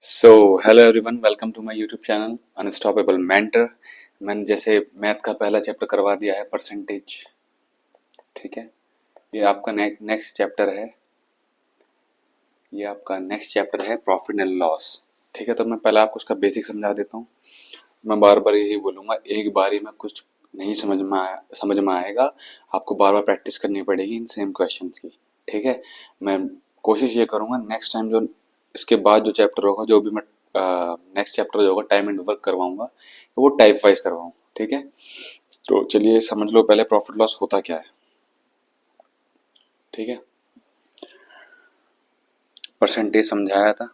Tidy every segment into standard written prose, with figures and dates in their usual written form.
So hello everyone, welcome to my YouTube channel unstoppable mentor. मैंने जैसे math का पहला चैप्टर करवा दिया है परसेंटेज। ठीक है, ये आपका नेक्स्ट चैप्टर है। ये आपका नेक्स्ट चैप्टर है प्रॉफिट एंड लॉस। ठीक है, तो मैं पहले आपको उसका बेसिक समझा देता हूँ। मैं बार बार यही बोलूंगा, एक बारी में कुछ नहीं समझ में आएगा। आपको बार बार प्रैक्टिस करनी पड़ेगी इन सेम क्वेश्चंस की। ठीक है, मैं कोशिश ये करूंगा नेक्स्ट टाइम जो इसके बाद जो चैप्टर होगा, जो भी मैं नेक्स्ट चैप्टर जो होगा टाइम एंड वर्क करवाऊंगा, वो टाइप वाइज करवाऊँ। ठीक है, तो चलिए समझ लो पहले प्रॉफिट लॉस होता क्या है। ठीक है, परसेंटेज समझाया था।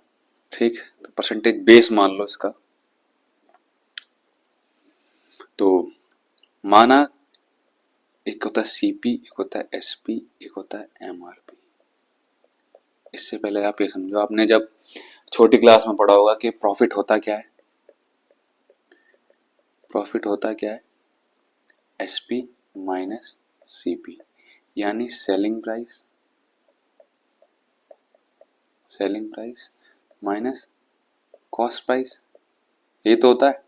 ठीक, तो परसेंटेज बेस मान लो इसका। तो माना एक होता है सीपी, एक होता है एसपी, एक होता है एमआरपी। इससे पहले आप ये समझो, आपने जब छोटी क्लास में पढ़ा होगा कि प्रॉफिट होता क्या है। प्रॉफिट होता क्या है, एसपी माइनस सीपी, यानी selling price minus cost price. ये तो होता है।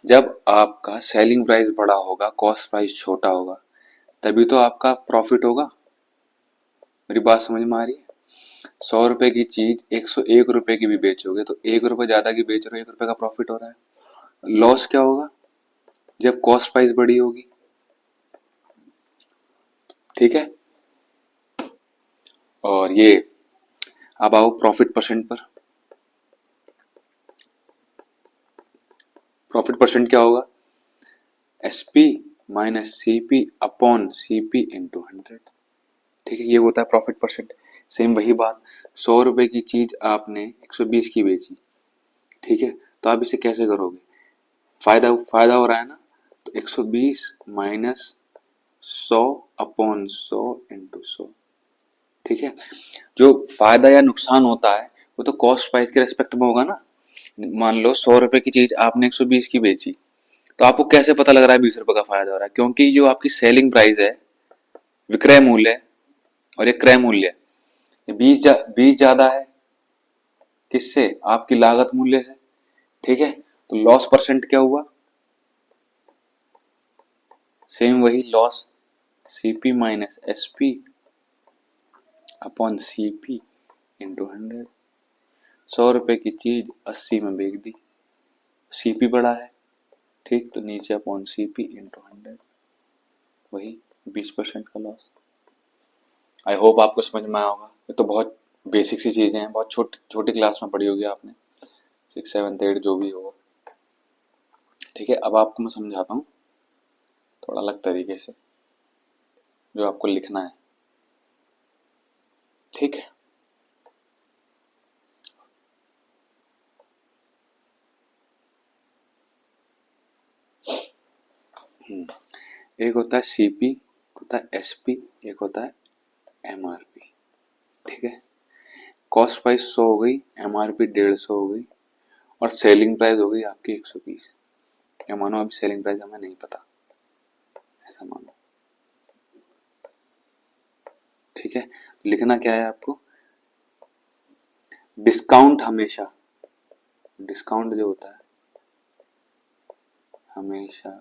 जब आपका सेलिंग प्राइस बड़ा होगा, कॉस्ट प्राइस छोटा होगा, तभी तो आपका प्रॉफिट होगा। मेरी बात समझ में आ रही है? 100 रुपए की चीज 101 रुपए की भी बेचोगे तो 1 रुपए ज्यादा की बेच रहे हो, 1 रुपए का प्रॉफिट हो रहा है। लॉस क्या होगा, जब कॉस्ट प्राइस बड़ी होगी। ठीक है, और ये अब आओ प्रॉफिट परसेंट पर। प्रॉफिट परसेंट क्या होगा, SP minus CP upon CP into 100। ठीक है, ये होता है प्रॉफिट परसेंट। सेम वही बात, 100 रुपए की चीज आपने 120 की बेची। ठीक है, तो आप इसे कैसे करोगे, फायदा फायदा हो रहा है ना, तो 120 माइनस 100 अपॉन 100 इंटू 100। ठीक है, जो फायदा या नुकसान होता है वो तो कॉस्ट प्राइस के रेस्पेक्ट में होगा ना। मान लो 100 रुपए की चीज आपने 120 की बेची, तो आपको कैसे पता लग रहा है 20 रुपए का फायदा हो रहा है, क्योंकि जो आपकी सेलिंग प्राइस है, विक्रय मूल्य, और ये क्रय मूल्य, ये 20 ज्यादा है किससे, आपकी लागत मूल्य से। ठीक है, तो लॉस परसेंट क्या हुआ, सेम वही loss, CP minus SP upon CP into 100। 100 रुपए की चीज 80 में बेच दी, सीपी बड़ा है। ठीक, तो नीचे अपॉन सीपी इंटू 100, वही 20% का लॉस। आई होप आपको समझ में आया होगा। ये तो बहुत बेसिक सी चीजें हैं, बहुत छोटी छोटी क्लास में पढ़ी होगी आपने, 6, 7, 8 जो भी हो। ठीक है, अब आपको मैं समझाता हूँ थोड़ा अलग तरीके से, जो आपको लिखना है। ठीक है, एक होता है सीपी, एक होता है एसपी, एक होता है एमआरपी। ठीक है, कॉस्ट प्राइस 100 हो गई, एमआरपी 150 हो गई, और सेलिंग प्राइस हो गई आपकी 120। या मानो अभी सेलिंग प्राइस हमें नहीं पता, ऐसा मानो। ठीक है, लिखना क्या है आपको, डिस्काउंट हमेशा, डिस्काउंट जो होता है हमेशा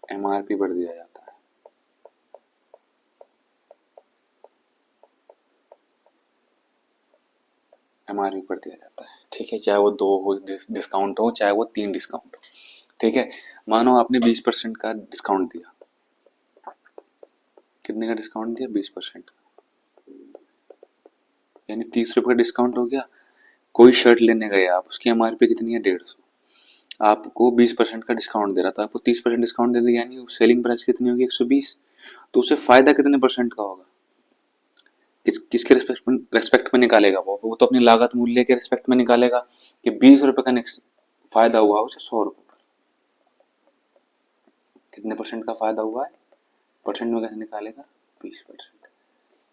एमआरपी पर दिया जाता है। एमआरपी पर दिया जाता है। ठीक है, चाहे वो 2 हो डिस्काउंट हो, चाहे वो 3 डिस्काउंट हो। ठीक है, मानो आपने 20% का डिस्काउंट दिया। कितने का डिस्काउंट दिया, 20%, यानी 30 रुपए का डिस्काउंट हो गया। कोई शर्ट लेने गए आप, उसकी एमआरपी कितनी है, 150, आपको 20% का डिस्काउंट दे रहा था, आपको 30% डिस्काउंट दे दिया, यानी सेलिंग प्राइस कितनी होगी, 120। तो उसे फायदा कितने परसेंट का होगा, किसके रेस्पेक्ट में निकालेगा, वो तो अपनी लागत मूल्य के रेस्पेक्ट में निकालेगा कि 20 रुपए का फायदा हुआ उसे 100 रुपए पर। कितने परसेंट का फायदा हुआ है, परसेंट में कैसे निकालेगा, 20%।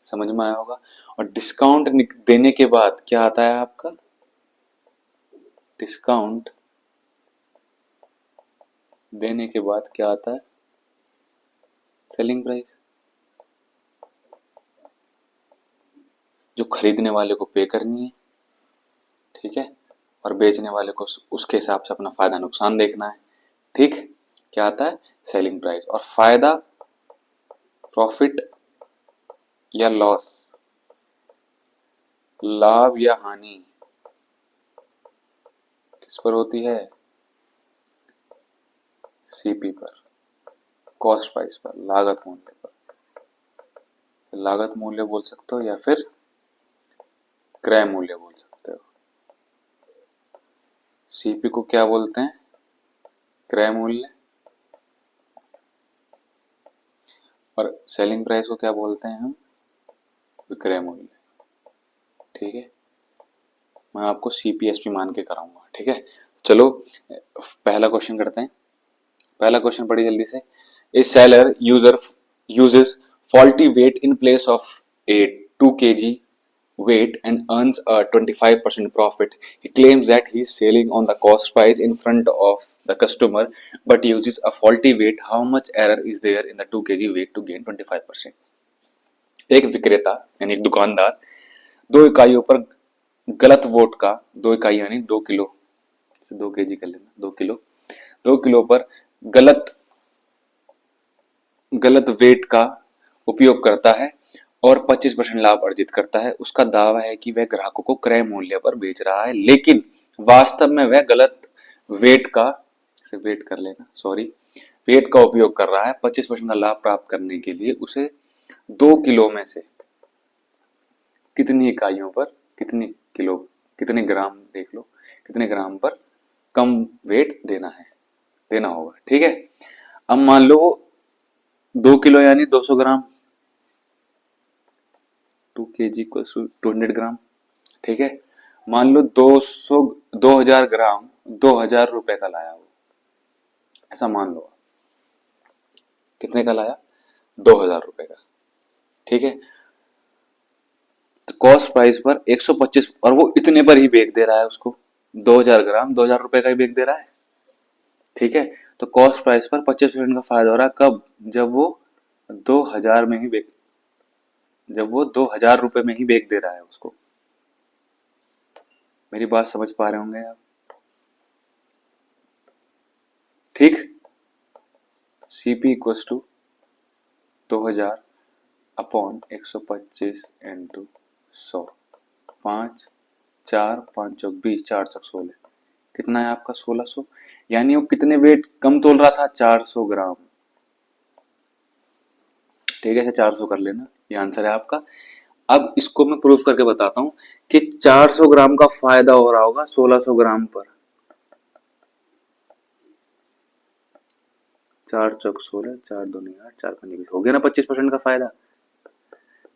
समझ में आया होगा। और डिस्काउंट देने के बाद क्या आता है आपका, डिस्काउंट देने के बाद क्या आता है, सेलिंग प्राइस, जो खरीदने वाले को पे करनी है। ठीक है, और बेचने वाले को उसके हिसाब से अपना फायदा नुकसान देखना है। ठीक, क्या आता है, सेलिंग प्राइस। और फायदा, प्रॉफिट या लॉस, लाभ या हानि किस पर होती है, सीपी पर, कॉस्ट प्राइस पर, लागत मूल्य पर। लागत मूल्य बोल सकते हो या फिर क्रय मूल्य बोल सकते हो। सीपी को क्या बोलते हैं, क्रय मूल्य, और सेलिंग प्राइस को क्या बोलते हैं हम, विक्रय मूल्य। ठीक है, मैं आपको सीपीएसपी मान के कराऊंगा। ठीक है, चलो पहला क्वेश्चन करते हैं। पहला क्वेश्चन पढ़िए जल्दी से। ए seller uses faulty weight in place of a 2 kg weight and earns a 25% profit. He claims that he is selling on the cost price in front of the customer but uses a faulty weight. How much error is there in the 2 kg weight to gain 25%? एक विक्रेता यानी एक दुकानदार 2 इकाइयों पर गलत vote का, 2 इकाई यानी 2 किलो से 2 केजी कर लेना, 2 किलो पर गलत वेट का उपयोग करता है और 25% लाभ अर्जित करता है। उसका दावा है कि वह ग्राहकों को क्रय मूल्य पर बेच रहा है, लेकिन वास्तव में वह गलत वेट का वेट का उपयोग कर रहा है। 25% का लाभ प्राप्त करने के लिए उसे 2 किलो में से कितनी इकाइयों पर कितने ग्राम, देख लो, कितने ग्राम पर कम वेट देना होगा। ठीक है, अब मान लो 2 किलो यानी 200 ग्राम, 2 kg को 200 ग्राम। ठीक है, मान लो 2000 ग्राम 2000 रुपए का लाया वो, ऐसा मान लो। कितने का लाया, 2000 रुपए का। ठीक है, तो कॉस्ट प्राइस पर 125, और वो इतने पर ही बेच दे रहा है उसको, 2000 ग्राम 2000 रुपए का ही बेच दे रहा है। ठीक है, तो कॉस्ट प्राइस पर 25% का फायदा हो रहा है। कब, जब वो 2000 रुपए में ही बेच दे रहा है उसको। मेरी बात समझ पा रहे होंगे आप। ठीक, CP equals to 2000 upon 125 into 100, 5 4 5 चौक 20, 4 चौक 16, कितना है आपका 1600। यानी वो कितने वेट कम तोल रहा था, 400 ग्राम। ठीक है, 400 कर लेना, ये आंसर है आपका। अब इसको मैं प्रूफ करके बताता हूं कि 400 ग्राम का फायदा हो रहा होगा 1600 ग्राम पर। 4 चौक 16, 4 दूनी 8, 4 पंजे 20, हो गया ना 25% का फायदा।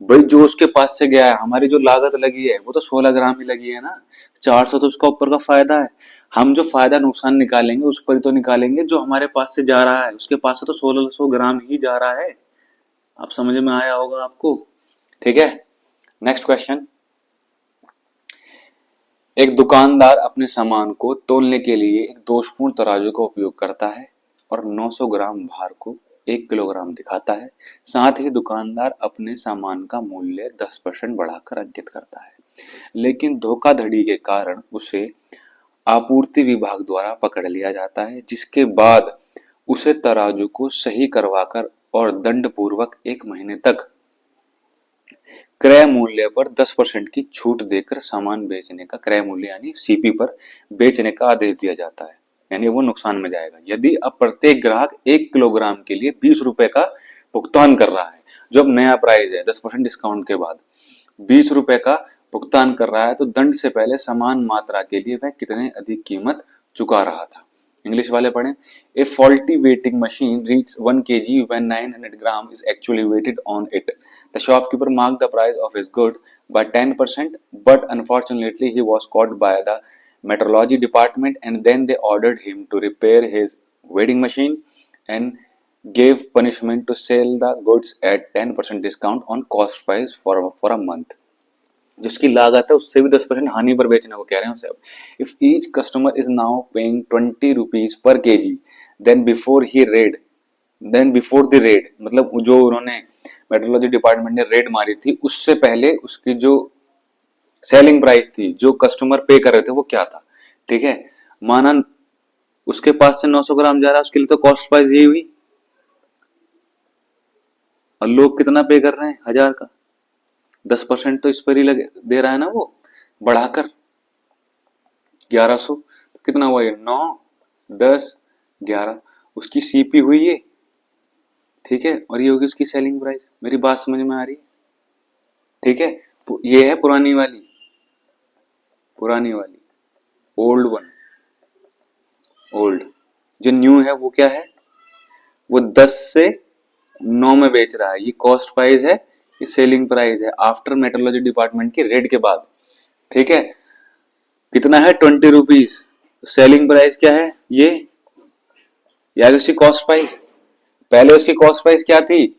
भाई जो उसके पास से गया है, हमारी जो लागत लगी है वो तो 16 ग्राम ही लगी है ना, 400 तो उसका ऊपर का फायदा है। हम जो फायदा नुकसान निकालेंगे उस पर तो निकालेंगे जो हमारे पास से जा रहा है, उसके पास से तो 1600 ग्राम ही जा रहा है। आप समझ में आया होगा आपको। ठीक है, नेक्स्ट क्वेश्चन। एक दुकानदार अपने सामान को तोलने के लिए एक दोषपूर्ण तराजू का उपयोग करता है और 900 ग्राम भार को 1 किलोग्राम दिखाता है। साथ ही दुकानदार अपने सामान का मूल्य 10% बढ़ाकर अंकित करता है, लेकिन धोखाधड़ी के कारण उसे आपूर्ति विभाग द्वारा पकड़ लिया जाता है, जिसके बाद उसे तराजू को सही करवाकर और दंड पूर्वक 1 महीने तक क्रय मूल्य पर 10% की छूट देकर सामान बेचने का, क्रय मूल्य यानी सीपी पर बेचने का आदेश दिया जाता है, यानी वो नुकसान में जाएगा। यदि अब प्रत्येक ग्राहक 1 किलोग्राम के लिए 20 रुपए का भुगतान कर रहा है, जो अब नया प्राइस है 10% डिस्काउंट के बाद 20 रुपए का भुगतान कर रहा है, तो दंड से पहले समान मात्रा के लिए वह कितने अधिक कीमत चुका रहा था। इंग्लिश वाले पढ़ें। A faulty weighing machine reads 1 kg when 900 gram is actually weighted on it. The shopkeeper marked the price of his good by 10%, but unfortunately he was caught by the metrology department and then they ordered him to repair his weighing machine and gave punishment to sell the goods at 10% discount on cost price for a month. जिसकी लागत है उससे भी 10% हानि पर बेचने को कह रहे हैं उसे। अब if each customer is now paying 20 rupees per kg then before the raid, मतलब जो उन्होंने मेट्रोलॉजी डिपार्टमेंट ने रेड मारी थी उससे पहले उसकी जो सेलिंग प्राइस थी, जो कस्टमर पे कर रहे थे वो क्या था। ठीक है, माना उसके पास से 900 ग्राम जा रहा है, उसके लिए तो कॉस्ट प्राइस यही हुई, और लोग कितना पे कर रहे हैं, 1000 का, 10% तो इस पर ही लगे दे रहा है ना वो, बढ़ाकर 1100, तो कितना हुआ ये, 9 10 11, उसकी सीपी हुई ये। ठीक है, और ये होगी उसकी सेलिंग प्राइस। मेरी बात समझ में आ रही है? ठीक है, ये है पुरानी वाली, पुरानी वाली, ओल्ड वन, ओल्ड। जो न्यू है वो क्या है, वो 10 से 9 में बेच रहा है, ये कॉस्ट प्राइस है, ये सेलिंग प्राइस है आफ्टर मेट्रोलॉजी डिपार्टमेंट की रेट के बाद। ठीक है, कितना है, 20 रुपीज। सेलिंग प्राइस क्या है, ये आगे उसकी कॉस्ट प्राइस। पहले उसकी कॉस्ट प्राइस क्या थी,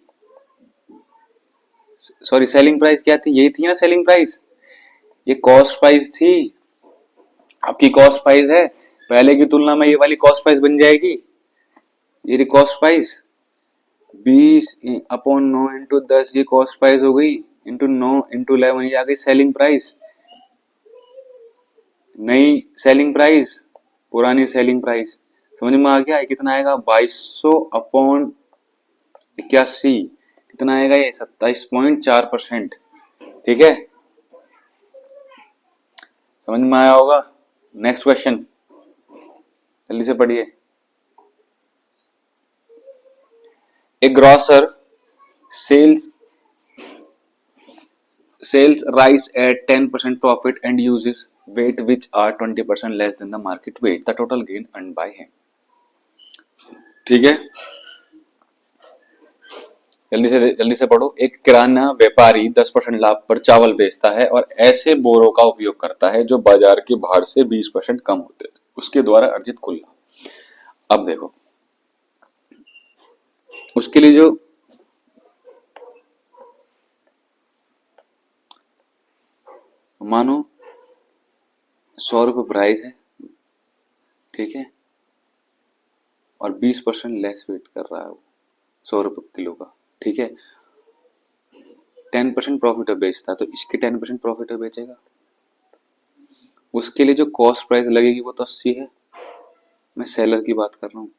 सॉरी सेलिंग प्राइस क्या थी, यही थी ना सेलिंग प्राइस, ये कॉस्ट प्राइस थी, आपकी कॉस्ट प्राइस है, पहले की तुलना में ये वाली कॉस्ट प्राइस बन जाएगी, ये कॉस्ट प्राइस 20/9 इंटू 10, ये कॉस्ट प्राइस हो गई, इंटू 9 इंटू 11, ये आ गई सेलिंग प्राइस। नई सेलिंग प्राइस, पुरानी सेलिंग प्राइस, समझ में आ गया, कितना आएगा, 2200/81, कितना आएगा ये, 27.4%। ठीक है, समझ में आया होगा। नेक्स्ट क्वेश्चन जल्दी से पढ़िए। ए grocer sales rice at 10% profit and uses weight which are 20% less than the market weight, the total gain earned by him। ठीक है, जल्दी से पढ़ो। एक किराना व्यापारी 10% लाभ पर चावल बेचता है और ऐसे बोरों का उपयोग करता है जो बाजार के भाव से 20% कम होते हैं, उसके द्वारा अर्जित कुल लाभ। अब देखो, उसके लिए जो मानो 100 रुपये प्राइस है, ठीक है, और 20% लेस वेट कर रहा है वो, 100 रुपये किलो का। ठीक है, 10% प्रॉफिट बेचता है, तो इसके 10% प्रॉफिट बेचेगा, उसके लिए जो कॉस्ट प्राइस लगेगी वो तो 80 है, मैं सेलर की बात कर रहा हूँ,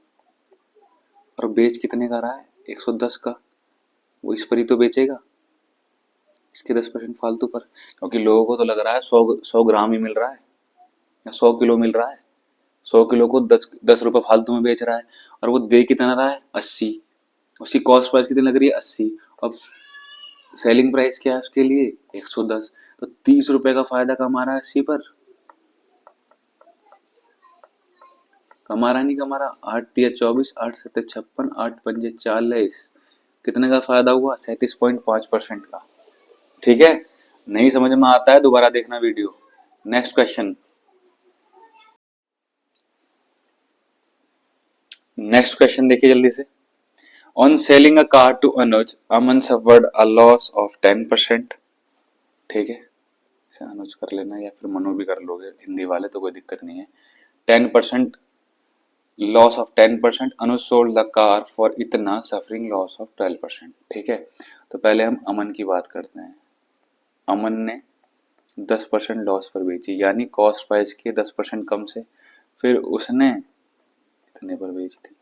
और बेच कितने का रहा है, 110 का, वो इस पर ही तो बेचेगा, इसके 10% फालतू पर, क्योंकि लोगों को तो लग रहा है 100 ग्राम ही मिल रहा है या 100 किलो मिल रहा है, 100 किलो को 10 रुपये फालतू में बेच रहा है, और वो दे कितना रहा है, 80, उसकी कॉस्ट प्राइस कितनी लग रही है, 80, अब सेलिंग प्राइस क्या है उसके लिए, 110, तो 30 रुपए का फायदा कमा रहा है 80 पर, कमा रहा नहीं कमा रहा, 8 तिया 24, 8 7 56, 8 पंजे 40, कितने का फायदा हुआ, 37.5% का। ठीक है, नहीं समझ में आता है दोबारा देखना video. Next question, next question देखिए जल्दी से। On selling a car to Anuj, Aman suffered a loss of 10%। ठीक है, इसे अनुज कर लेना या फिर मनु भी कर लोगे, हिंदी वाले तो कोई दिक्कत नहीं है। 10% loss of 10%, Anuj sold the car for इतना, सफरिंग लॉस ऑफ 12%। ठीक है, तो पहले हम अमन की बात करते हैं। अमन ने 10% लॉस पर बेची, यानी कॉस्ट प्राइस के 10% कम से, फिर उसने इतने पर बेची थी।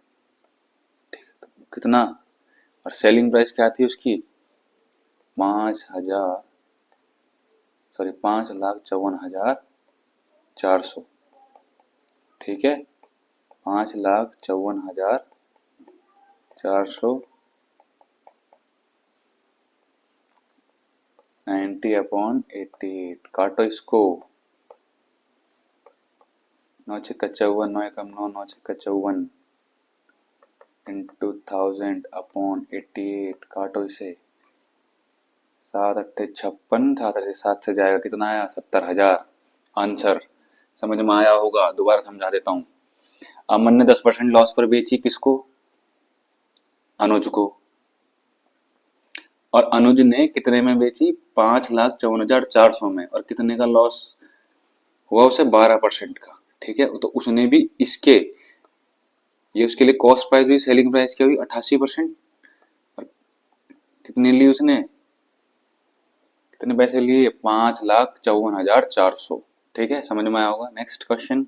ठीक है, तो कितना, और सेलिंग प्राइस क्या थी उसकी, 5,54,400। ठीक है, 5,54,400, 90/88, काटो इसको, 9 छक्का 54, 9 एकम 9, 9 छक्का 54 इंटू 1000/88, काटो इसे, 7 अट्ठे 56, 7 से जाएगा, कितना आया, 70,000। आंसर समझ में आया होगा, दोबारा समझा देता हूं। अमन ने 10% लॉस पर बेची, किसको, अनुज को, और अनुज ने कितने में बेची, 5,54,400 में, और कितने का लॉस हुआ उसे, 12% का। ठीक है, तो उसने भी इसके, ये उसके लिए कॉस्ट प्राइस हुई, सेलिंग प्राइस क्या हुई, 88%, और कितनी ली उसने, कितने पैसे लिए? 5,54,400। ठीक है, समझ में आया होगा। Next question,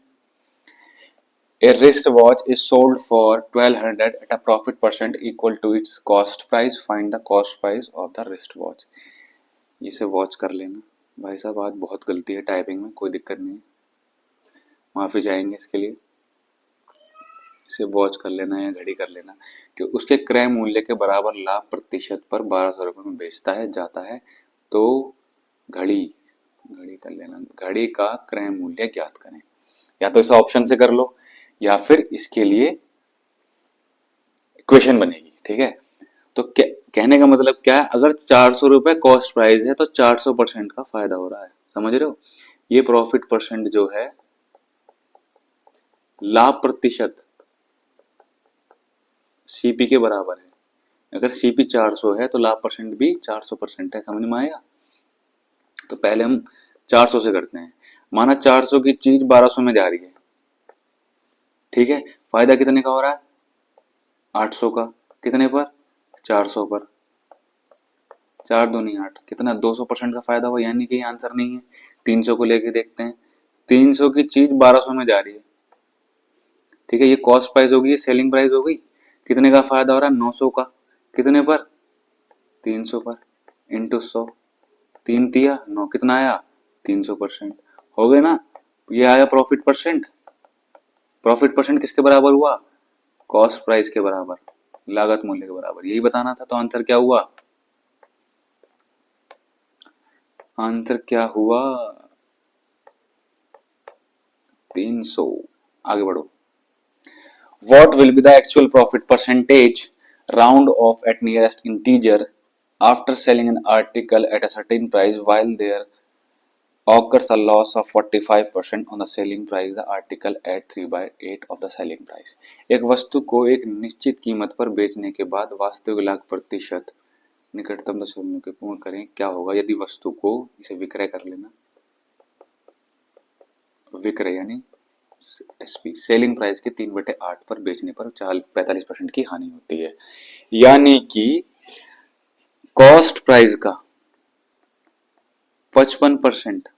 A wrist watch is sold for 1200 at a profit percent equal to its cost price. Find the cost price of the wrist watch. इसे वॉच कर लेना भाई साहब, आज बहुत गलती है टाइपिंग में, कोई दिक्कत नहीं है, माफी चाहेंगे इसके लिए। इसे वॉच कर लेना या घड़ी कर लेना कि उसके क्रय मूल्य के बराबर लाभ प्रतिशत पर 1200 रुपये में बेचता है जाता है, तो घड़ी घड़ी कर लेना। घड़ी का क्रय मूल्य ज्ञात करें, या तो इसे ऑप्शन से कर लो या फिर इसके लिए इक्वेशन बनेगी। ठीक है, तो कहने का मतलब क्या है, अगर 400 रुपए कॉस्ट प्राइस है तो 400% का फायदा हो रहा है, समझ रहे हो। ये प्रॉफिट परसेंट जो है लाभ प्रतिशत सीपी के बराबर है। अगर सीपी 400 है तो लाभ परसेंट भी 400% है, समझ में आया। तो पहले हम 400 से करते हैं। माना 400 की चीज 1200 में जा रही है, ठीक है, फायदा कितने का हो रहा है? 800 का। कितने पर? 400 पर। 4 दूनी 8, कितना? 200% का फायदा हुआ, यानी कि आंसर नहीं है। 300 को लेके देखते हैं। 300 की चीज 1200 में जा रही है, ठीक है, ये कॉस्ट प्राइस होगी, ये सेलिंग प्राइस हो गई। कितने का फायदा हो रहा है? 900 का। कितने पर? 300 पर। इंटू 100, 3 तिया 9, कितना आया? 300%। हो गए ना, ये आया प्रॉफिट परसेंट। प्रॉफिट परसेंट किसके बराबर हुआ? कॉस्ट प्राइस के बराबर, लागत मूल्य के बराबर, यही बताना था। तो आंसर क्या हुआ? आंसर क्या हुआ? 300। आगे बढ़ो। What will be the actual profit percentage round off at nearest integer after selling an article at a certain price while there occurs a loss of 45% on the selling price the article at 3/8 of the selling price। एक वस्तु को एक निश्चित कीमत पर बेचने के बाद वास्तविक लाभ प्रतिशत निकटतम दशमलव के पूर्ण करें, क्या होगा यदि वस्तु को, इसे विक्रय कर लेना, विक्रय यानी एसपी, सेलिंग प्राइस के 3/8 पर बेचने पर 45% की हानि होती है, यानी कि कॉस्ट प्राइस का 55%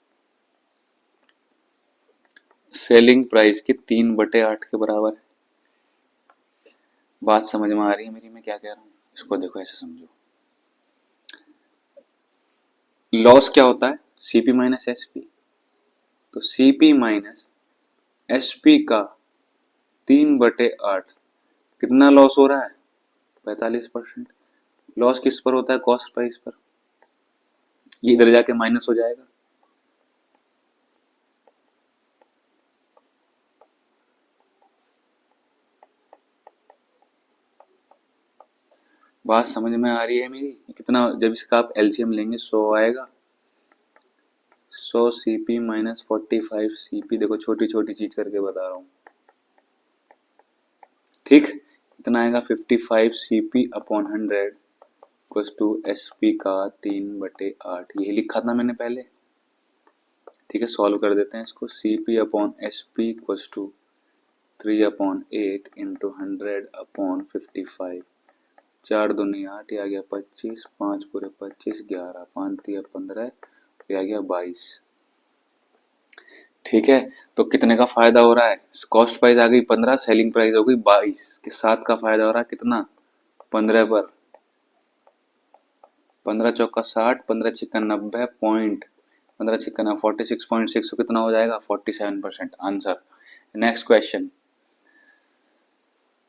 सेलिंग प्राइस के 3/8 के बराबर है। बात समझ में आ रही है मेरी, मैं क्या कह रहा हूं? इसको देखो, ऐसे समझो। लॉस क्या होता है? CP minus SP. तो सीपी माइनस एसपी का 3/8, कितना लॉस हो रहा है? 45%। लॉस किस पर होता है? कॉस्ट प्राइस पर। ये इधर जाके माइनस हो जाएगा, बात समझ में आ रही है मेरी? कितना, जब इसका आप एलसीएम लेंगे 100 आएगा। 100 सीपी माइनस 45 सीपी, देखो छोटी छोटी चीज करके बता रहा हूं, ठीक। कितना आएगा? 55 CP upon 100 equals to SP का 3/8, यही लिखा था मैंने पहले, ठीक है। सॉल्व कर देते हैं इसको। CP upon SP equals to 3/8 into 100 upon 55। 4 दूनी 8, ये आ गया 25, 5 पूरे 25, 11, 5 तिया 15, ये आ गया 22। ठीक है, तो कितने का फायदा हो रहा है? कॉस्ट प्राइस आ गई 15, सेलिंग प्राइस हो गई 22, के साथ का फायदा हो रहा है कितना? 15 पर। 15 चौका 60, 15 छिक्का 90 पॉइंट, 15 छिक्का 46.6, कितना हो जाएगा? 47% answer. Next question,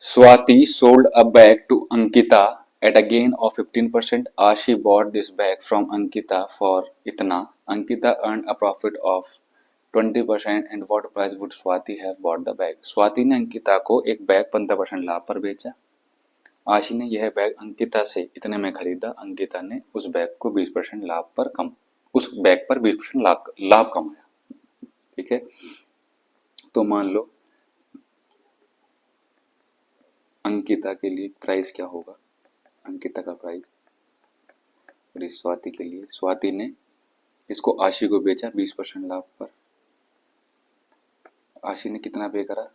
Swati sold a bag to Ankita at a gain of 15%. Ashi bought this bag from Ankita for itna. Ankita earned a profit of 20%. And what price would Swati have bought the bag? Swati ने अंकिता को एक bag 15% लाभ पर बेचा। आशी ने यह bag Ankita से इतने में खरीदा। अंकिता ने उस बैग को 20% लाभ पर उस बैग पर 20% लाभ कमाया, ठीक है। तो मान लो अंकिता के लिए प्राइस क्या होगा? अंकिता का प्राइस, और इस स्वाति के लिए, स्वाति ने इसको आशी को बेचा 20% लाभ पर। आशी ने कितना पे करा?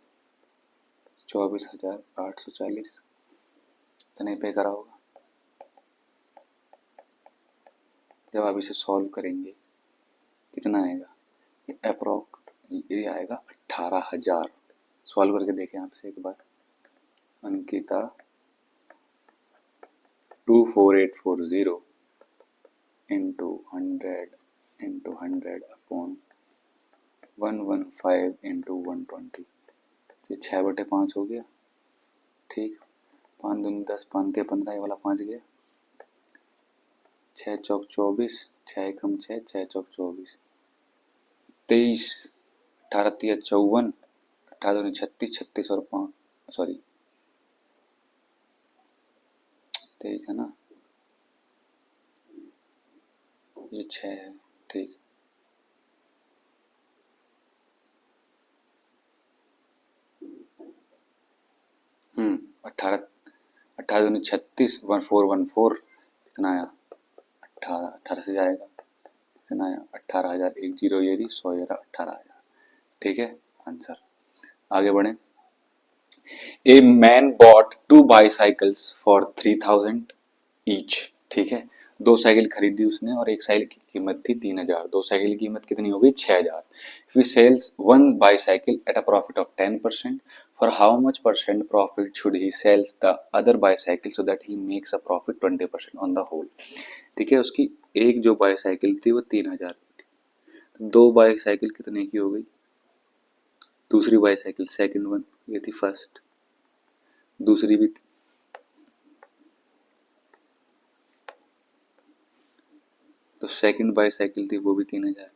24,840, इतने पे करा होगा। जब आप इसे सॉल्व करेंगे कितना आएगा, ये आएगा 18,000। सॉल्व करके देखें आप इसे एक बार। अंकिता 24840 इंटू 100 अपॉन 115 इंटू 120, ये 6/5 हो गया। ठीक, 5 दूनी 10, 5 तिया 15, ये वाला 5 गया। 6 चौक 24, 6 एकम 6, 6 चौक 24, 23, 18 तिया 54, 18 दूनी 36, 36 और 5, सॉरी 23 है ना, ये 6 है। ठीक, अठारह 18 दूनी 36, 1414 कितना आया, 18 से जाएगा कितना आया, 18,000। 1 0 ये रही, 100 ये रहा, 18,000। ठीक है आंसर। आगे बढ़े। A man bot 2 bicycles for 3,000 each. ठीक है, 2 साइकिल खरीदी उसने और एक साइकिल की कीमत थी 3,000। 2 साइकिल की कीमत कितनी हो गई, 6,000। If he sells 1 bicycle at a profit of 10%, for how much percent profit should he sells the other bicycle so that he makes a profit 20% on the whole। ठीक है, उसकी एक जो बाईसाइकिल थी वो 3,000 की थी। 2 बाईसाइकिल कितने की हो गई, दूसरी बाईसाइकिल सेकंड वन, ये थी फर्स्ट, दूसरी भी थी, तो सेकंड बाईसाइकिल थी वो भी 3,000।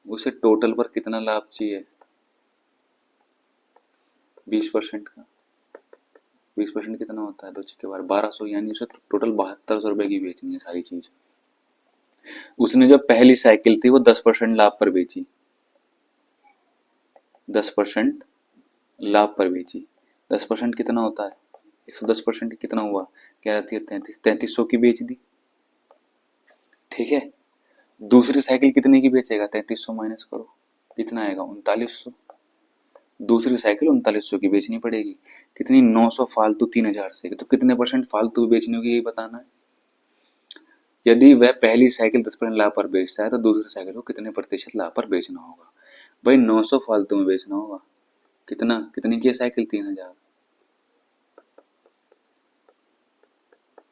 उसे टोटल पर कितना लाभ चाहिए, 20% का। 20% कितना होता है, 2 छक्के 1200, यानी उसे टोटल 7200 रुपए की बेचनी है सारी चीज। उसने जो पहली साइकिल थी वो 10% लाभ पर बेची, 10% लाभ पर बेची। 10% कितना होता है, 110% कितना हुआ, कह रही थी 3300 की बेच दी। ठीक है, दूसरी साइकिल कितने की बेचेगा, 3300 माइनस करो कितना आएगा, 3900। दूसरी साइकिल 3900 की बेचनी पड़ेगी, कितनी, 900 फालतू 3000 से, तो कितने परसेंट फालतू बेचने होगी यही बताना है। यदि वह पहली साइकिल 10% लाभ पर बेचता है तो दूसरी साइकिल को कितने प्रतिशत लाभ पर बेचना होगा। भाई 900 फालतू में बेचना होगा, कितना, कितनी की साइकिल, 3000,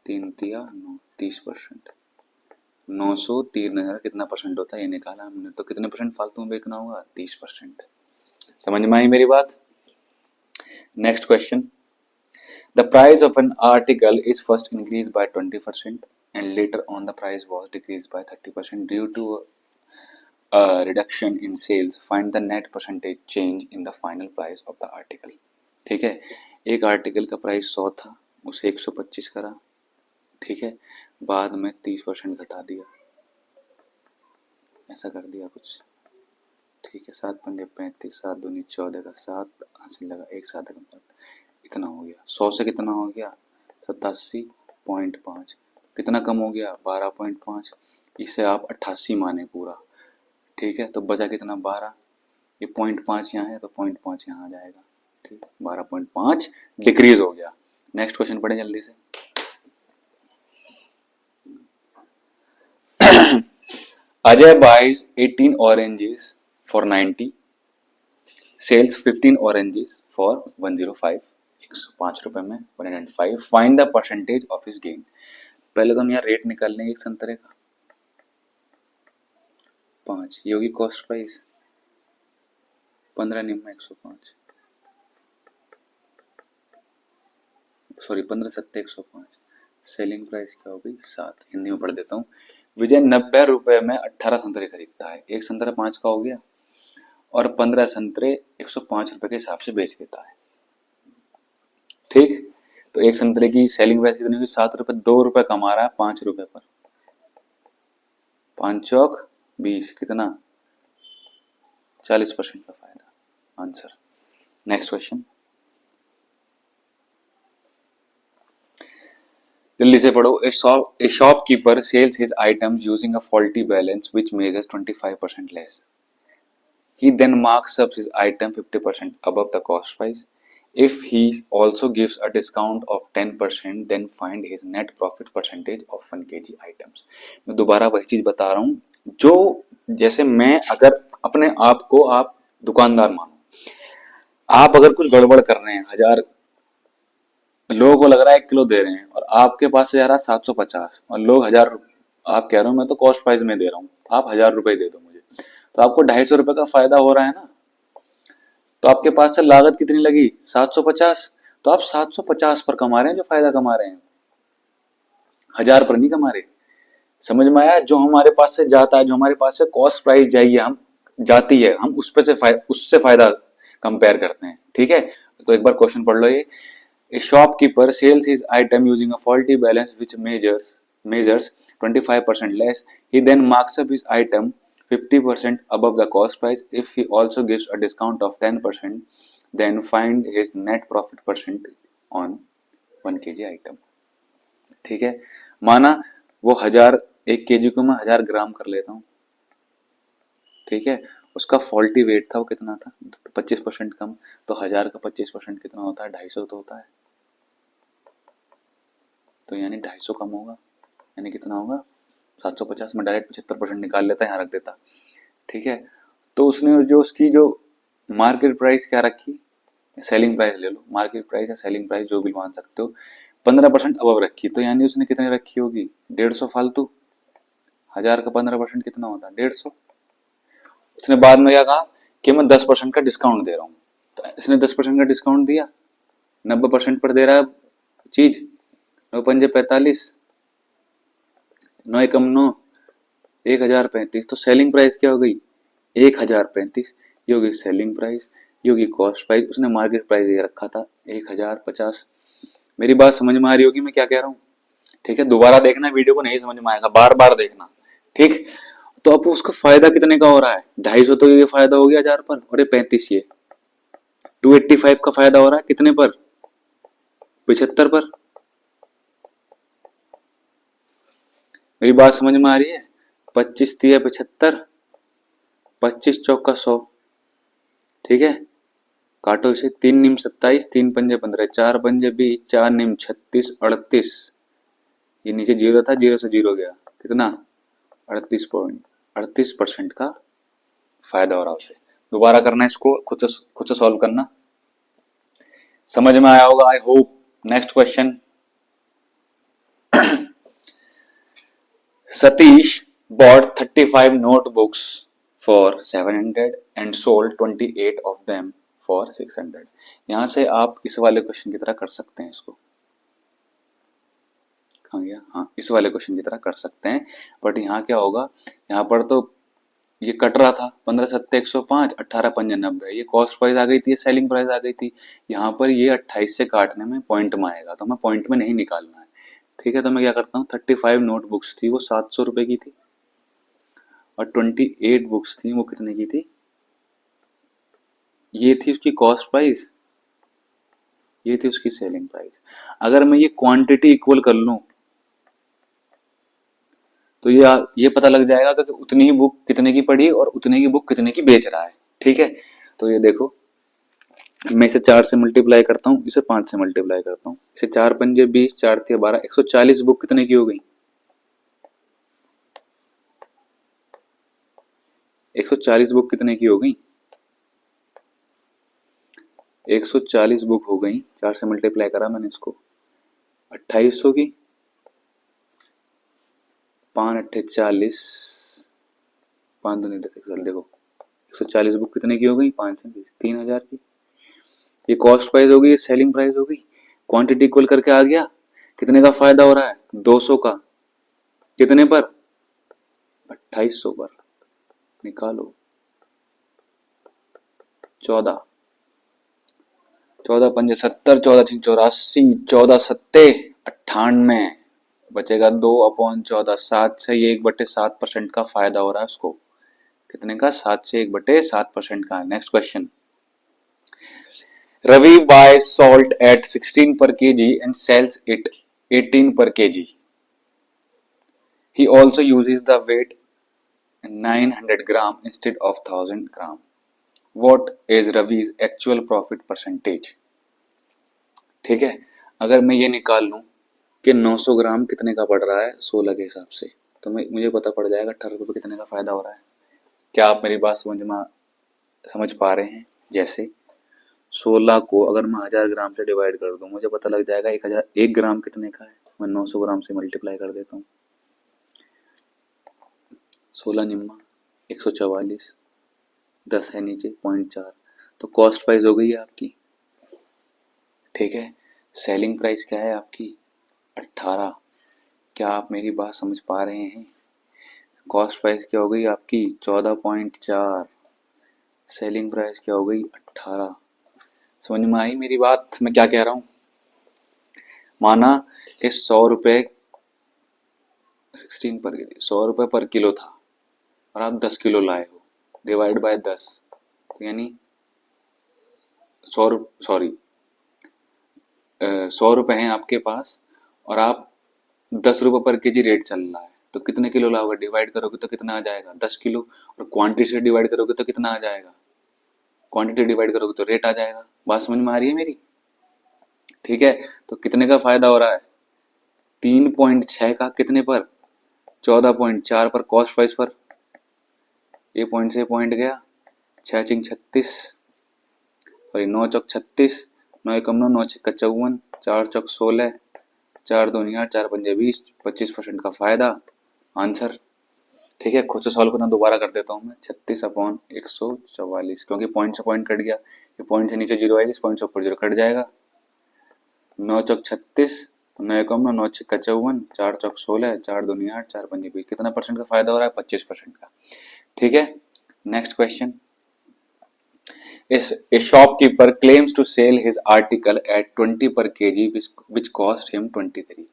3 तिया 9, 30%, 900 3000 कितना परसेंट होता है ये निकाला हमने, तो कितने परसेंट फालतू में बेचना होगा, 30%। समझ में आई मेरी बात। Next question, the price of an article is first increase by 20% and later on the price was decreased by 30% due to a reduction in sales. Find the net percentage change in the final price of the article। ठीक है, एक article का price 100 था, उसे 125 करा। ठीक है, बाद में 30% घटा दिया, ऐसा कर दिया कुछ। ठीक है, 7 पंगे 35, 7 दूनी 14 का 7 हासिल लगा, एक 7 का इतना हो गया। 100 से कितना हो गया, 87.5, कितना कम हो गया, 12.5। इसे आप 88 माने पूरा। ठीक है, तो बचा कितना, 12। ये 0.5 यहाँ है तो 0.5 यहाँ आ जाएगा। ठीक, 12.5 डिक्रीज हो गया। नेक्स्ट क्वेश्चन पढ़े जल्दी से। Ajay buys 18 oranges for 90, sells 15 oranges for 105, 105 रुपए में 105। Find the percentage of his gain. पहले तो हम यहाँ रेट निकाल लेंगे एक संतरे का, 5, ये होगी कॉस्ट प्राइस, 15 निम्न 105, सॉरी 15 सत्ते 105, सेलिंग प्राइस क्या होगी 7। हिंदी में पढ़ देता हूँ। विजय 90 रुपए में 18 संतरे खरीदता है, एक संतरा 5 का हो गया और 15 संतरे 105 रुपए के हिसाब से बेच देता है। ठीक, तो एक संतरे की सेलिंग प्राइस कितनी होगी, 7 रुपए, 2 रुपए कमा रहा है 5 रुपए पर, 5 चौक 20, कितना, 40% का फायदा। आंसर। नेक्स्ट क्वेश्चन, जल्दी से पढ़ो। ए shopkeeper sales his items using a faulty balance which measures 25% less. He then marks up his item 50% above the cost price. If he also gives a discount of 10%, then find his net profit percentage of 1 kg items. मैं दोबारा वही चीज बता रहा हूँ, जो जैसे मैं अगर अपने आप को आप दुकानदार मानो, आप अगर कुछ गड़बड़ कर रहे हैं, 1000 लोगों को लग रहा है 1 किलो दे रहे हैं और आपके पास से आ रहा है 750 और लोग 1000, आप कह रहे हो मैं तो कॉस्ट प्राइस में दे रहा हूँ, आप 1000 रुपए दे दो मुझे, तो आपको 250 रुपए का फायदा हो रहा है ना। तो आपके पास से लागत कितनी लगी 750, तो आप 750 पर कमा रहे हैं, जो फायदा कमा रहे हैं 1000 पर नहीं कमा रहे। समझ में आया? जो हमारे पास से जाता है, जो हमारे पास से कॉस्ट प्राइस जाइए हम जाती है, हम उस पे से उससे फायदा कंपेयर करते हैं। ठीक है, तो एक बार क्वेश्चन पढ़ लो ये। A shopkeeper sells his item using a faulty balance which measures 25% less. He then marks up his item 50% above the cost price. If he also gives a discount of 10%, then find his net profit percent on 1 kg item. ठीक है, माना वो 1000, 1 kg को मैं 1000 ग्राम कर लेता हूँ। ठीक है, उसका फॉल्टी वेट था, वो कितना था 25% कम, तो 1000 का 25% कितना होता है 250 तो होता है, तो यानी 250 कम होगा, यानी कितना होगा 750 में डायरेक्ट 75% निकाल लेता है, यहाँ रख देता। ठीक है, तो उसने जो उसकी जो मार्केट प्राइस क्या रखी, सेलिंग प्राइस ले लो, मार्केट प्राइस या सेलिंग प्राइस जो भी मान सकते हो, 15% अबव रखी, तो यानी उसने कितनी रखी होगी 150 फालतू। 1000 का 15% कितना होता है 150। उसने बाद में क्या कहा कि मैं 10% का डिस्काउंट दे रहा हूँ, तो इसने 10% का डिस्काउंट दिया, 90% पर दे रहा है चीज, 9 पंजे 45, 9 एकम 9, 1035, तो सेलिंग प्राइस क्या हो गई 1035, ये होगी सेलिंग प्राइस, ये होगी कॉस्ट प्राइस, उसने मार्केट प्राइस ये रखा था 1050। मेरी बात समझ में आ रही होगी मैं क्या कह रहा हूँ? ठीक है, दोबारा देखना वीडियो को, नहीं समझ में आएगा बार बार देखना। ठीक, तो अब उसका फायदा कितने का हो रहा है 250, तो ये फायदा हो गया 1000 पर, और ये 35, ये 285 का फायदा हो रहा है कितने पर 75 पर। मेरी बात समझ में आ रही है? 25 तिया 75, 25 चौका 100। ठीक है, काटो इसे, 3 नीम 27, 3 पंजे 15, 4 पंजे 20, 4 नीम 36, 38, ये नीचे जीरो था, जीरो से जीरो गया, कितना 38% का फायदा हो रहा है। दोबारा करना इसको, खुद से सॉल्व करना, समझ में आया होगा I hope. Next question, Satish bought 35 notebooks for 700 and sold 28 of them for 600। यहां से आप इस वाले क्वेश्चन की तरह कर सकते हैं इसको, हाँ इस वाले क्वेश्चन की तरह कर सकते हैं, बट यहाँ क्या होगा, यहाँ पर तो ये कट रहा था 15 सत्ते 105, 18 पंजे 90, ये कॉस्ट प्राइस आ गई थी, सेलिंग प्राइस आ गई थी। यहाँ पर ये 28 से काटने में पॉइंट में आएगा, तो हमें पॉइंट में नहीं निकालना है। ठीक है, तो मैं क्या करता हूँ 35 नोटबुक्स थी वो 700 रुपए की थी, और 28 बुक्स थी वो कितने की थी, ये थी उसकी कॉस्ट प्राइस, ये थी उसकी सेलिंग प्राइस। अगर मैं ये क्वांटिटी इक्वल कर लूं तो ये पता लग जाएगा कि उतनी ही बुक कितने की पड़ी और उतने की बुक कितने की बेच रहा है। ठीक है, तो ये देखो, मैं इसे 4 से मल्टीप्लाई करता हूँ, इसे 5 से मल्टीप्लाई करता हूँ, इसे 4 पंजे 20, 4 तिया 12, 140 बुक कितने की हो गई 140 बुक कितने की हो गई 140 बुक हो गई, 4 से मल्टीप्लाई करा मैंने इसको 2800 की, 5 अट्ठे 40, 5 दूनी 10, देखो 140 बुक कितने की हो गई 5 से 20, 3000 की। ये कॉस्ट प्राइस हो गई, ये सेलिंग प्राइस हो गई, क्वांटिटी इक्वल करके आ गया, कितने का फायदा हो रहा है 200 का, कितने पर 2800 पर, निकालो 14, 14 पंजे 70, 14 छिक 84, 14 सत्ते 98, बचेगा 2/14, 7 से ये 1/7% का फायदा हो रहा है उसको, कितने का 7 से 1/7% का। Next question, Ravi buys salt at 16 per kg and sells it 18 per kg. He also uses the weight 900 gram instead of 1000 gram. What is Ravi's actual profit percentage? ठीक है, अगर मैं ये निकाल लूँ कि 900 ग्राम कितने का पड़ रहा है 16 के हिसाब से, तो मुझे पता पड़ जाएगा 18 रुपये कितने का फ़ायदा हो रहा है। क्या आप मेरी बात समझ पा रहे हैं? जैसे 16 को अगर मैं 1000 ग्राम से डिवाइड कर दूं, मुझे पता लग जाएगा 1 ग्राम कितने का है। मैं 900 ग्राम से मल्टीप्लाई कर देता हूँ, 16 निम्मा 144, 10 है नीचे 0.4, तो कॉस्ट प्राइस हो गई है आपकी। ठीक है, सेलिंग प्राइस क्या है आपकी 18। क्या आप मेरी बात समझ पा रहे हैं? कॉस्ट प्राइस क्या हो गई आपकी 14.4, सेलिंग प्राइस क्या हो गई 18। समझ में आई मेरी बात, मैं क्या कह रहा हूँ? माना कि 100 रुपये 100 रुपये पर किलो था और आप 10 किलो लाए हो, डिवाइड बाय 10, तो यानी 100 रुपये हैं आपके पास और आप 10 रुपये पर केजी रेट चल रहा है, तो कितने किलो लाओगे? डिवाइड करोगे तो कितना आ जाएगा 10 किलो, और क्वांटिटी से डिवाइड करोगे तो कितना आ जाएगा? क्वांटिटी डिवाइड करोगे तो रेट आ जाएगा। बात समझ में आ रही है मेरी? ठीक है, तो कितने का फायदा हो रहा है? 3.6 का कितने पर? 14.4 पर कॉस्ट प्राइस पर। ये पॉइंट से पॉइंट गया, 6 चिंग 36 और 9 चौक 36, 9 एकम 9, 9 छक्का 54, 4 चौक 16, 4 दूनी 8, 4 पंजे 20, 25% का फायदा। आंसर। ठीक है, खुद से सॉल्व करना दोबारा कर देता हूँ मैं। 36/144, क्योंकि पॉइंट से पॉइंट कट गया, ये पॉइंट से नीचे जीरो आएगा, इस पॉइंट से ऊपर जीरो कट जाएगा। 9 चौक 36, 9 एकम 9, 9 छक्का 54, 4 चौक 16, 4 दूनी 8, 4 पंजे 20, कितना परसेंट का फायदा हो रहा है? 25% का। ठीक है, next question. A shopkeeper claims to sell his article at 20 per kg, which cost him 23.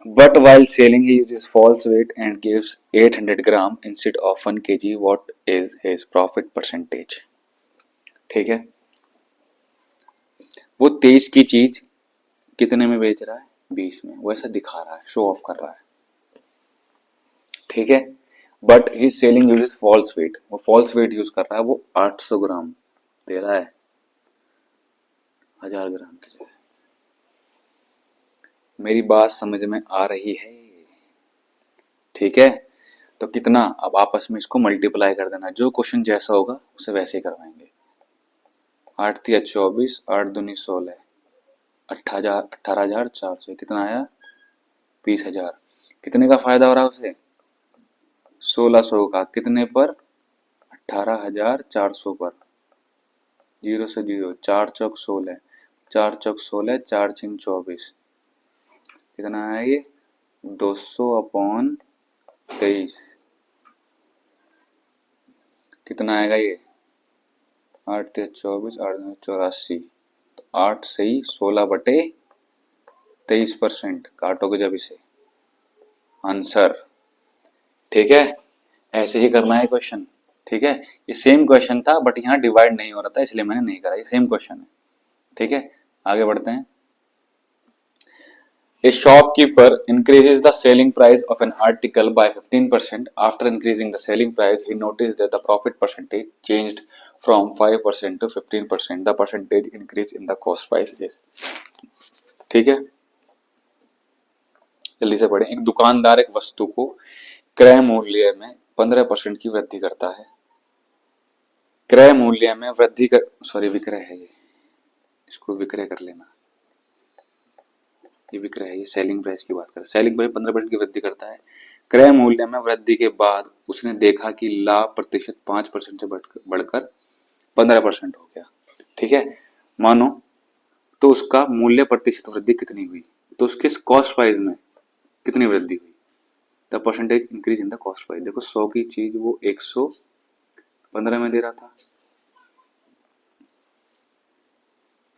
But while selling, he uses false weight and gives 800 gram instead of 1 kg. What is his profit percentage? ठीक है, वो 23 की चीज कितने में बेच रहा है? 20 में। वो ऐसा दिखा रहा है, शो ऑफ कर रहा है। ठीक है, but he selling uses false weight, वो फॉल्स वेट यूज कर रहा है, वो 800 ग्राम दे रहा है 1000 ग्राम की जगह। मेरी बात समझ में आ रही है? ठीक है, तो कितना, अब आपस में इसको मल्टीप्लाई कर देना, जो क्वेश्चन जैसा होगा उसे वैसे ही करवाएंगे। 8 3 24, 8 दूनी 16, 18,400, कितना आया? 20,000। कितने का फायदा हो रहा है उसे? 1600 का। कितने पर? 18,400 पर। जीरो से जीरो, 4 चौक 16, 4 चौक 16, 4 छिंग 24, कितना है ये? 200/23, कितना आएगा ये? 8 3 24, 8 9 84, तो 8 सही 16/23%, काटोगे जब इसे। आंसर। ठीक है, ऐसे ही करना है क्वेश्चन। ठीक है, ये सेम क्वेश्चन था बट यहाँ डिवाइड नहीं हो रहा था, इसलिए मैंने नहीं करा, ये सेम क्वेश्चन है। ठीक है, आगे बढ़ते हैं। A shopkeeper increases the selling price of an article by 15%. After increasing the selling price, he noticed that the profit percentage changed from 5% to 15%. The percentage increase in the cost price is. ठीक है, जल्दी से पढ़ें। एक दुकानदार एक वस्तु को क्रय मूल्य में 15% की वृद्धि करता है। क्रय मूल्य में वृद्धि कर, सॉरी विक्रय है ये, इसको विक्रय कर लेना, ये विक्रय है, ये सेलिंग प्राइस की बात कर। सेलिंग प्राइस 15% की वृद्धि करता है। क्रय मूल्य में वृद्धि के बाद उसने देखा कि लाभ प्रतिशत 5% से बढ़कर 15% हो गया। ठीक है, मानो तो उसका मूल्य प्रतिशत वृद्धि कितनी हुई? तो उसके कॉस्ट प्राइस में कितनी वृद्धि हुई? The percentage increase in the cost price. देखो 100 की चीज वो 115 में दे रहा था,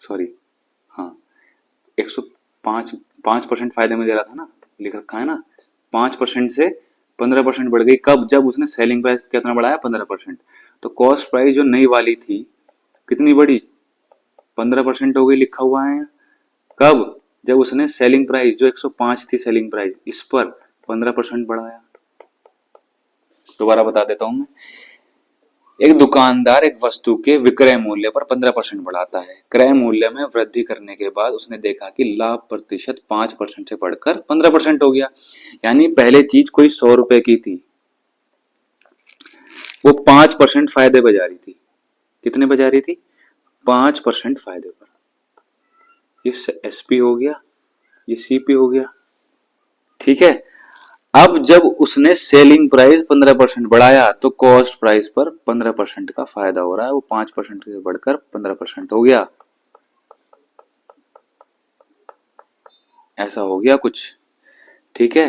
सॉरी हाँ 5% फायदे में दे रहा था ना, लिख रखा है ना। 5% से 15% बढ़ गई, कब? जब उसने सेलिंग प्राइस कितना बढ़ाया? 15%। तो कॉस्ट प्राइस जो नई वाली थी कितनी बढ़ी? 15% हो गई, लिखा हुआ है। कब? जब उसने सेलिंग प्राइस जो 105 थी सेलिंग प्राइस, इस पर 15% बढ़ाया। दोबारा बता देता हूं मैं, एक दुकानदार एक वस्तु के विक्रय मूल्य पर 15% बढ़ाता है। क्रय मूल्य में वृद्धि करने के बाद उसने देखा कि लाभ प्रतिशत 5% से बढ़कर 15% हो गया। यानी पहले चीज कोई 100 रुपए की थी, वो 5% फायदे पे जा रही थी। कितने पे जा रही थी? 5% फायदे पर। ये एसपी हो गया, ये सीपी हो गया। ठीक है। अब जब उसने सेलिंग प्राइस 15% बढ़ाया तो कॉस्ट प्राइस पर 15% का फायदा हो रहा है, वो 5% से बढ़कर 15% हो गया। ऐसा हो गया कुछ। ठीक है।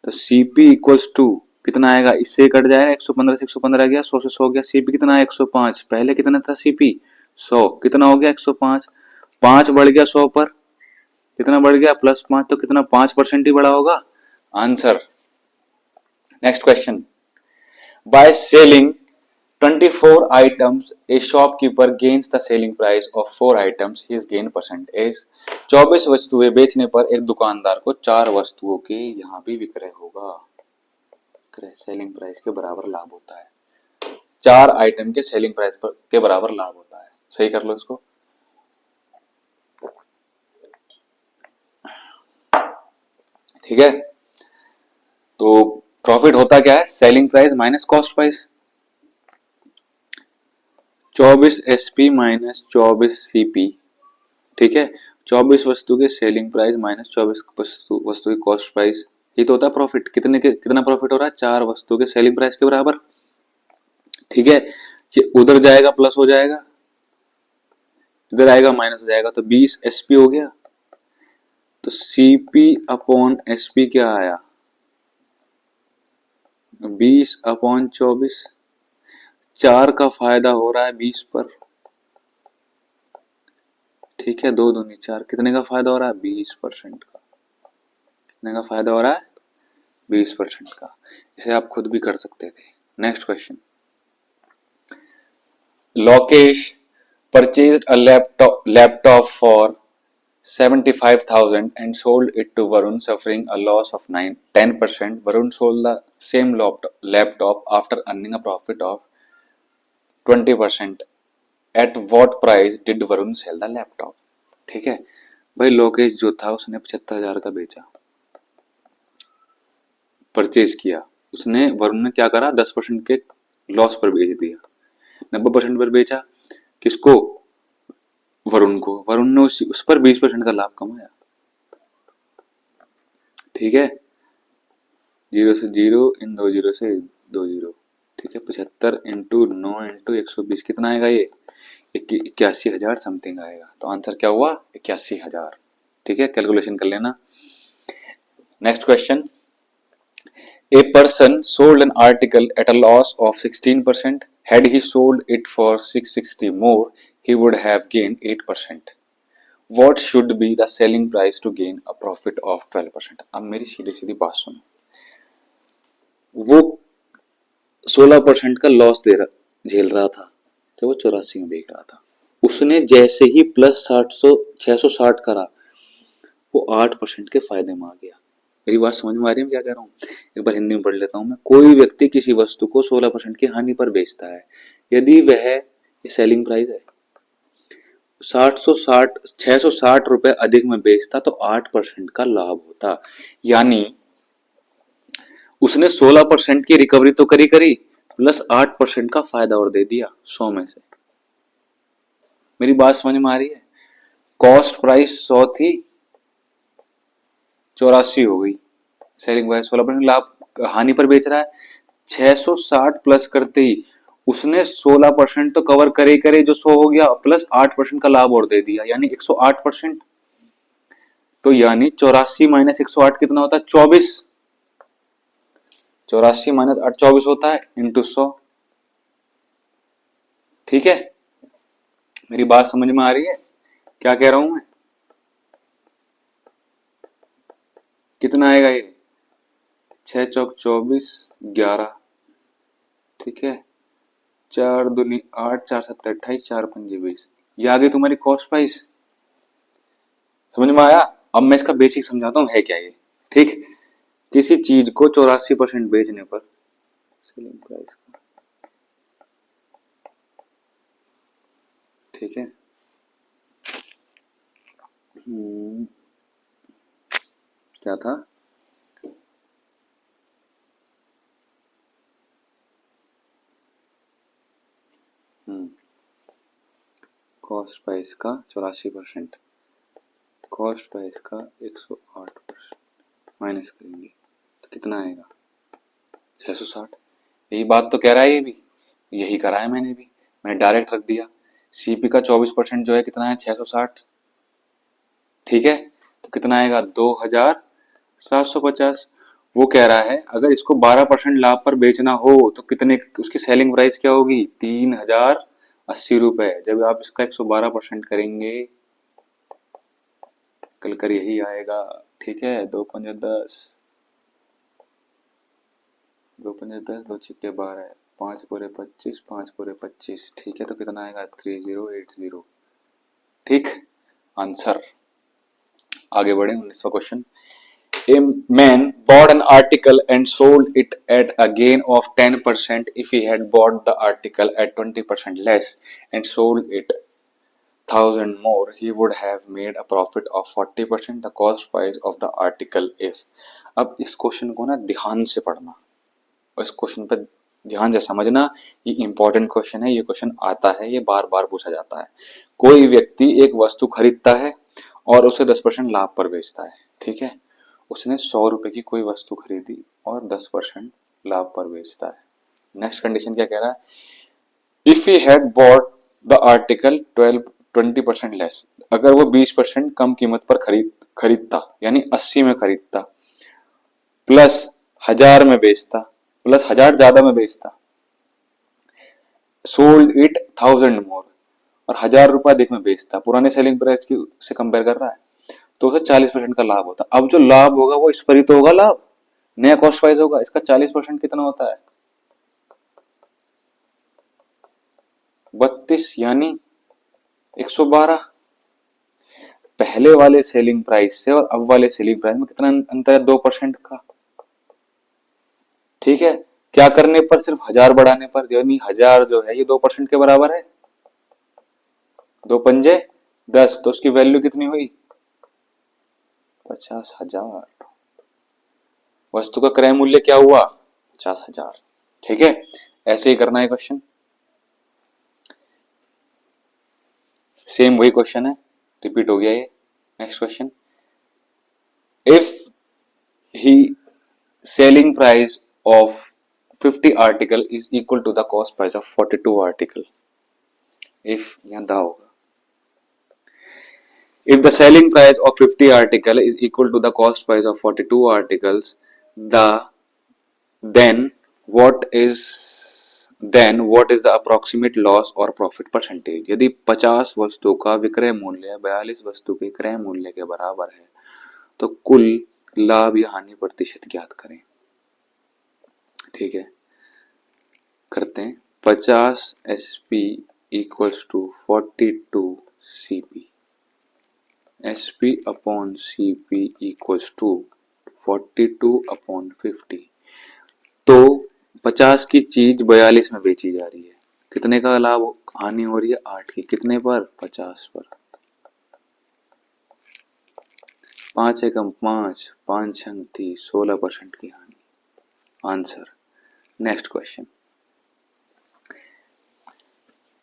तो सीपी इक्वल्स टू कितना आएगा? इससे कट जाएगा, 115 से 115 गया, 100 से 100 गया। सीपी कितना है? 105। पहले कितना था सीपी? 100। कितना हो गया? 105। 5 बढ़ गया 100 पर, कितना बढ़ गया? +5। तो कितना? 5% ही बढ़ा होगा। Answer. Next question. By selling 24 items, a shopkeeper gains the selling price of 4 items. His gain percent is 24 वस्तुएं बेचने पर एक दुकानदार को 4 वस्तुओं के यहाँ भी विक्रय होगा। सेलिंग प्राइस के बराबर लाभ होता है। 4 आइटम के सेलिंग प्राइस के बराबर लाभ होता है। सही कर लो इसको। ठीक है। तो प्रॉफिट होता क्या है? Selling price minus cost price. 24 SP minus 24 CP. ठीक है। 24 वस्तु के सेलिंग प्राइस माइनस 24 वस्तु की कॉस्ट प्राइस, ये तो होता है प्रॉफिट। कितना प्रॉफिट हो रहा है? 4 वस्तु के सेलिंग प्राइस के बराबर। ठीक है। ये उधर जाएगा प्लस हो जाएगा, इधर आएगा माइनस हो जाएगा, तो 20 एसपी हो गया। तो सीपी अपॉन एसपी क्या आया? 20/24। 4 का फायदा हो रहा है 20 पर। ठीक है। 2 दूनी 4, कितने का फायदा हो रहा है? 20% का। कितने का फायदा हो रहा है? 20% का। इसे आप खुद भी कर सकते थे। Next question. Lokesh purchased a laptop for 75,000 and sold it to Varun, suffering a loss of 10%. Varun sold the same laptop after earning a profit of 20%. At what price did Varun sell the laptop? ठीक है भाई, लोकेश जो था उसने 75,000 का बेचा, purchase किया। उसने, वरुण ने क्या करा? 10% के लॉस पर बेच दिया, 90% पर बेचा। किसको? वरुण को। वरुण ने उस पर 20% का लाभ कमाया। ठीक है। 0 से 0, इन 2 0 से 2 0। ठीक है। 75 इंटू 9 इंटू 120 कितना आएगा? ये 81,000 समथिंग आएगा। तो आंसर क्या हुआ? 81,000। ठीक है। कैलकुलेशन कर लेना। Next question. A person sold an article at a loss of 16%. Had he sold it for 660 more, he would have gained 8%. What should be the selling price to gain a profit of 12%? अब मेरी सीधी सीधी बात सुनो। वो 16% का loss झेल रहा था तो वो 84 में बेच रहा था। उसने जैसे ही प्लस 660 करा, वो 8% के फायदे में आ गया। मेरी बात समझ में आ रही है? क्या कह रहा हूँ? एक बार हिंदी में पढ़ लेता हूँ मैं। कोई व्यक्ति किसी वस्तु को 16% की हानि पर बेचता है। यदि वह, सेलिंग प्राइस है, 660 रुपए अधिक में बेचता तो 8% का लाभ होता। यानी उसने 16% की रिकवरी तो करी प्लस 8% का फायदा और दे दिया 100 में से। मेरी बात समझ में आ रही है? कॉस्ट प्राइस 100 थी, 84 हो गई। सेलिंग प्राइस 16% लाभ, हानि पर बेच रहा है। 660 प्लस करते ही उसने 16% तो कवर करे जो 100 हो गया, प्लस 8% का लाभ और दे दिया, यानी 108%। तो यानी 84 माइनस 108 कितना होता है? 24। 84 माइनस 8 24 होता है, इंटू 100। ठीक है। मेरी बात समझ में आ रही है? क्या कह रहा हूं मैं? कितना आएगा ये? 6 चौक 24, 11। ठीक है। 4 दूनी 8, 4 7 28, 4 पंजे 20। ये आ गई तुम्हारी कॉस्ट प्राइस। समझ में आया? अब मैं इसका बेसिक समझाता हूँ है क्या ये। ठीक। किसी चीज को 84% बेचने पर सेलिंग प्राइस ठीक है। क्या था? कॉस्ट प्राइस का 84%, कॉस्ट प्राइस का 108% माइनस करेंगे तो कितना आएगा? 660। यही बात तो कह रहा है ये भी, यही करा है मैंने भी, मैंने डायरेक्ट रख दिया। सीपी का 24% जो है कितना है? 660। ठीक है, तो कितना आएगा? 2750। वो कह रहा है अगर इसको 12% लाभ पर बेचना हो तो कितने, उसकी सेलिंग प्राइस क्या होगी? 3080 रुपए। जब आप इसका 112% करेंगे, कल कर यही आएगा। ठीक है, 2×5=10, 2×5=10, 2×6=12, 5×4=25, 5×4=25। ठीक है, तो कितना आएगा? 3080। ठीक, आंसर। आगे बढ़े 19वां question. A man bought an article and sold it at a gain of 10% if he had bought the article at 20% less and sold it 1000 more, he would have made a profit of 40%. The cost price of the article is। अब इस question को ना ध्यान से पढ़ना और इस question पे ध्यान से समझना। ये इंपॉर्टेंट क्वेश्चन है, ये क्वेश्चन आता है, ये बार बार पूछा जाता है। कोई व्यक्ति एक वस्तु खरीदता है और उसे 10% लाभ पर बेचता है। ठीक है, उसने 100 रुपए की कोई वस्तु खरीदी और 10% लाभ पर बेचता है। नेक्स्ट कंडीशन क्या कह रहा है? If he had bought the article 20% less, अगर वो 20% कम कीमत पर खरीदता, यानी 80 में खरीदता, प्लस 1000 में बेचता, प्लस 1000 ज्यादा में बेचता, सोल्ड इट 1000 मोर, और 1000 रुपए अधिक में बेचता, पुराने सेलिंग प्राइस की से कंपेयर कर रहा है, तो उसे 40% का लाभ होता। अब जो लाभ होगा वो इस पर ही तो होगा लाभ, नया कॉस्ट प्राइस होगा, इसका 40% कितना होता है? 32, यानी 112। पहले वाले सेलिंग प्राइस से और अब वाले सेलिंग प्राइस में कितना अंतर है? 2% का। ठीक है, क्या करने पर? सिर्फ 1000 बढ़ाने पर, यानी 1000 जो है ये 2% के बराबर है। 2×5=10, तो उसकी वैल्यू कितनी हुई? 50,000। वस्तु का क्रय मूल्य क्या हुआ? 50,000। ठीक है, ऐसे ही करना है क्वेश्चन। सेम वही क्वेश्चन है, रिपीट हो गया ये। Next question. If he selling price of 50 article is equal to the cost price of 42 article. If यहां दा होगा। If the selling price of 50 article is equal to the cost price of 42 articles, then what is the approximate loss or profit percentage? यदि 50 वस्तु का विक्रय मूल्य 42 वस्तु के क्रय मूल्य के बराबर है तो कुल लाभ या हानि प्रतिशत ज्ञात करें। ठीक है, करते हैं। 50 SP equals to 42 CP, SP upon CP equals to 42/50। तो 50 की चीज 42 में बेची जा रही है, कितने का लाभ हानि हो रही है? 8 की। कितने पर? 50 पर। 5 एकम 5, 5×6 थी, 16% की हानि। Answer. Next question.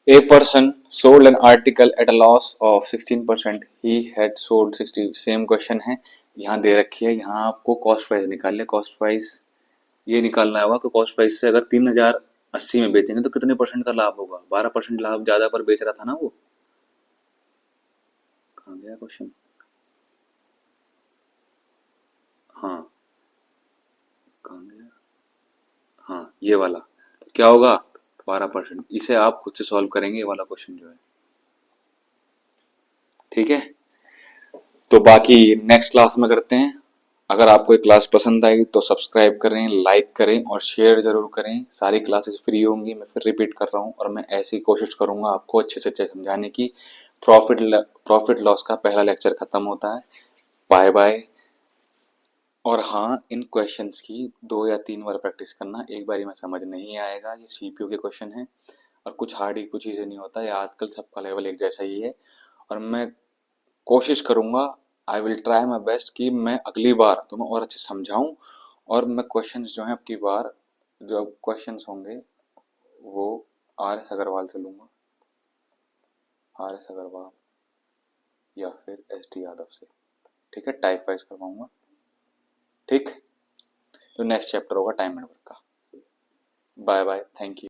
A person sold an article at a loss of 16%. He had sold 60। Same question है, यहाँ दे रखी है, यहाँ आपको कॉस्ट प्राइस निकाल ले। कॉस्ट प्राइस ये निकालना होगा कि कॉस्ट प्राइस से अगर 3080 में बेचेंगे तो कितने परसेंट का लाभ होगा? 12% लाभ ज्यादा पर बेच रहा था ना वो। कहाँ गया क्वेश्चन? हाँ, कहाँ गया? हाँ, ये वाला। तो क्या होगा? 12%। इसे आप खुद से सॉल्व करेंगे, ये वाला क्वेश्चन जो है। ठीक है, तो बाकी नेक्स्ट क्लास में करते हैं। अगर आपको ये क्लास पसंद आई तो सब्सक्राइब करें, लाइक करें और शेयर जरूर करें। सारी क्लासेस फ्री होंगी, मैं फिर रिपीट कर रहा हूँ, और मैं ऐसी कोशिश करूंगा आपको अच्छे से अच्छे समझाने की। प्रॉफिट लॉस का पहला लेक्चर खत्म होता है। Bye bye. और हाँ, इन क्वेश्चंस की 2 या 3 बार प्रैक्टिस करना, एक बारी में समझ नहीं आएगा। ये CPO के क्वेश्चन है, और कुछ हार्ड ही कुछ चीज़ें नहीं होता, ये आजकल सबका लेवल एक जैसा ही है। और मैं कोशिश करूँगा, I will try my best कि मैं अगली बार तुम्हें और अच्छे समझाऊँ, और मैं क्वेश्चंस जो हैं अब की बार, जो अब क्वेश्चंस होंगे वो आर एस अग्रवाल से लूँगा, आर एस अग्रवाल या फिर एस डी यादव से। ठीक है, टाइप वाइज करवाऊँगा। ठीक, तो नेक्स्ट चैप्टर होगा टाइम नेटवर्क का। Bye bye, thank you.